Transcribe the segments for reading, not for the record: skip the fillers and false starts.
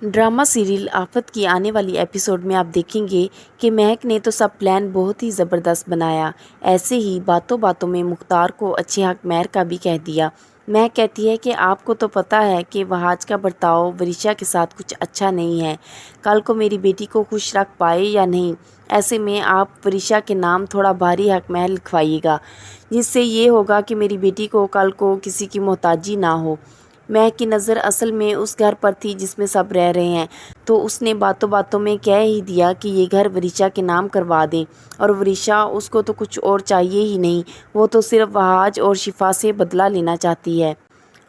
Drama serial आफत की आने वाली एपिसोड में आप देखेंगे कि महक ने तो सब प्लान बहुत ही ज़बरदस्त बनाया। ऐसे ही बातों बातों में मुख्तार को अच्छे हक महर का भी कह दिया। महक कहती है कि आपको तो पता है कि वहाज का बर्ताव वरीशा के साथ कुछ अच्छा नहीं है। कल को मेरी बेटी को खुश रख पाए या नहीं, ऐसे में आप वरीशा के नाम थोड़ा भारी हक महर लिखवाइएगा, जिससे ये होगा कि मेरी बेटी को कल को किसी की मोहताजी ना हो। महक की नज़र असल में उस घर पर थी जिसमें सब रह रहे हैं, तो उसने बातों बातों में कह ही दिया कि ये घर वरीशा के नाम करवा दें। और वरीशा, उसको तो कुछ और चाहिए ही नहीं, वो तो सिर्फ वहाज और शिफा से बदला लेना चाहती है।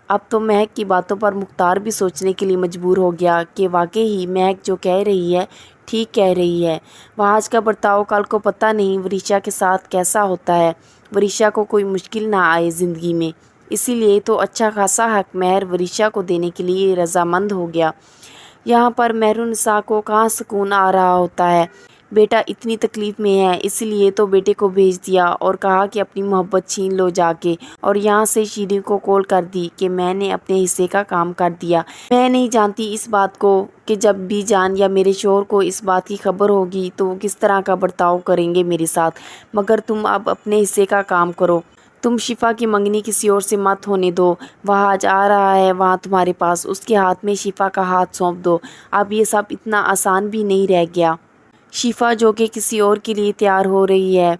अब तो महक की बातों पर मुख्तार भी सोचने के लिए मजबूर हो गया कि वाकई ही महक जो कह रही है ठीक कह रही है। वहाज का बर्ताव कल को पता नहीं वरीशा के साथ कैसा होता है, वरीशा को कोई मुश्किल ना आए ज़िंदगी में। इसीलिए तो अच्छा खासा हक महर वरीशा को देने के लिए रजामंद हो गया। यहाँ पर महरुनिसा को कहाँ सुकून आ रहा होता है। बेटा इतनी तकलीफ़ में है, इसलिए तो बेटे को भेज दिया और कहा कि अपनी मोहब्बत छीन लो जाके। और यहाँ से शीरी को कॉल कर दी कि मैंने अपने हिस्से का काम कर दिया। मैं नहीं जानती इस बात को कि जब भी जान या मेरे शोहर को इस बात की खबर होगी तो वो किस तरह का बर्ताव करेंगे मेरे साथ, मगर तुम अब अपने हिस्से का काम करो। तुम शिफा की मंगनी किसी और से मत होने दो। वहाज आ रहा है वहाँ तुम्हारे पास, उसके हाथ में शिफा का हाथ सौंप दो। अब ये सब इतना आसान भी नहीं रह गया। शिफा जो कि किसी और के लिए तैयार हो रही है।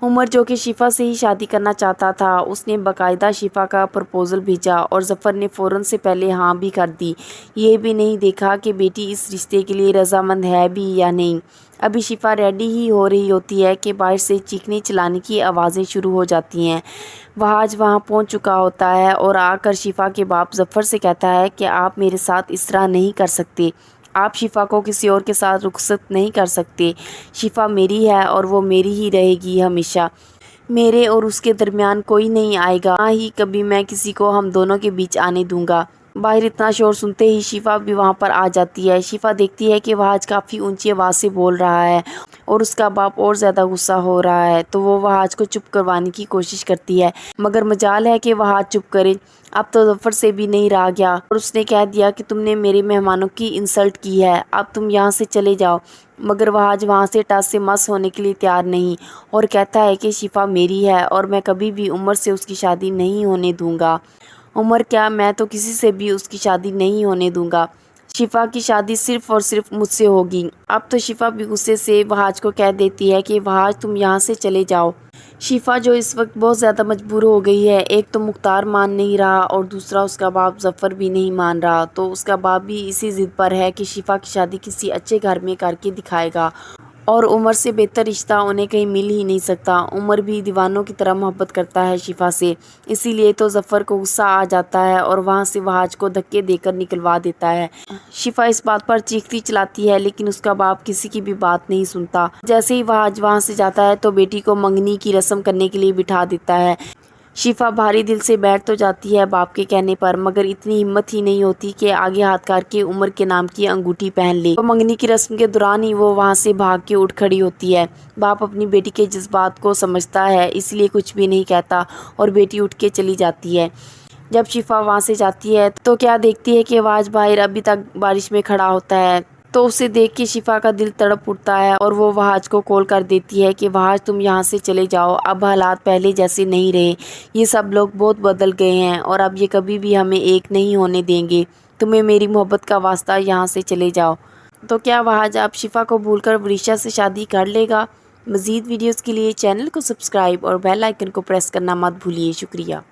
उमर जो कि शिफा से ही शादी करना चाहता था, उसने बाकायदा शिफा का प्रपोज़ल भेजा और ज़फ़र ने फ़ौरन से पहले हाँ भी कर दी। ये भी नहीं देखा कि बेटी इस रिश्ते के लिए रजामंद है भी या नहीं। अभी शिफा रेडी ही हो रही होती है कि बाहर से चीखने चिल्लाने की आवाज़ें शुरू हो जाती हैं। वहाज वहाँ पहुँच चुका होता है और आकर शिफा के बाप ज़फ़र से कहता है कि आप मेरे साथ इस तरह नहीं कर सकते, आप शिफा को किसी और के साथ रुखसत नहीं कर सकते। शिफा मेरी है और वो मेरी ही रहेगी हमेशा। मेरे और उसके दरमियान कोई नहीं आएगा, ना ही कभी मैं किसी को हम दोनों के बीच आने दूंगा। बाहर इतना शोर सुनते ही शिफा भी वहाँ पर आ जाती है। शिफा देखती है कि वहाज काफ़ी ऊंची आवाज़ से बोल रहा है और उसका बाप और ज़्यादा गुस्सा हो रहा है, तो वो वहाज को चुप करवाने की कोशिश करती है, मगर मजाल है कि वहाज चुप करे। अब तो ज़फ़र से भी नहीं रहा गया और उसने कह दिया कि तुमने मेरे मेहमानों की इंसल्ट की है, अब तुम यहाँ से चले जाओ। मगर वहाज वहाँ से टस से मस होने के लिए तैयार नहीं और कहता है कि शिफा मेरी है और मैं कभी भी उमर से उसकी शादी नहीं होने दूंगा। उमर क्या, मैं तो किसी से भी उसकी शादी नहीं होने दूंगा। शिफा की शादी सिर्फ़ और सिर्फ मुझसे होगी। अब तो शिफा भी गुस्से से वहाज को कह देती है कि वहाज तुम यहाँ से चले जाओ। शिफा जो इस वक्त बहुत ज़्यादा मजबूर हो गई है, एक तो मुख्तार मान नहीं रहा और दूसरा उसका बाप ज़फ़र भी नहीं मान रहा, तो उसका बाप भी इसी ज़िद पर है कि शिफा की शादी किसी अच्छे घर में करके दिखाएगा और उमर से बेहतर रिश्ता उन्हें कहीं मिल ही नहीं सकता। उमर भी दीवानों की तरह मोहब्बत करता है शिफा से, इसीलिए तो ज़फ़र को गुस्सा आ जाता है और वहाँ से वहाज को धक्के देकर निकलवा देता है। शिफा इस बात पर चीखती चिल्लाती है, लेकिन उसका बाप किसी की भी बात नहीं सुनता। जैसे ही वहाज वहाँ से जाता है तो बेटी को मंगनी की रस्म करने के लिए बिठा देता है। शिफा भारी दिल से बैठ तो जाती है बाप के कहने पर, मगर इतनी हिम्मत ही नहीं होती कि आगे हाथ करके उमर के नाम की अंगूठी पहन ले। तो मंगनी की रस्म के दौरान ही वो वहाँ से भाग के उठ खड़ी होती है। बाप अपनी बेटी के जज्बात को समझता है, इसलिए कुछ भी नहीं कहता और बेटी उठ के चली जाती है। जब शिफा वहाँ से जाती है तो क्या देखती है कि वहाज बाहर अभी तक बारिश में खड़ा होता है, तो उसे देख के शिफा का दिल तड़प उठता है और वो वहाज को कॉल कर देती है कि वहाज तुम यहाँ से चले जाओ, अब हालात पहले जैसे नहीं रहे, ये सब लोग बहुत बदल गए हैं और अब ये कभी भी हमें एक नहीं होने देंगे। तुम्हें मेरी मोहब्बत का वास्ता, यहाँ से चले जाओ। तो क्या वहाज अब शिफा को भूलकर वरीशा से शादी कर लेगा? मज़ीद वीडियोज़ के लिए चैनल को सब्सक्राइब और बेल आइकन को प्रेस करना मत भूलिए। शुक्रिया।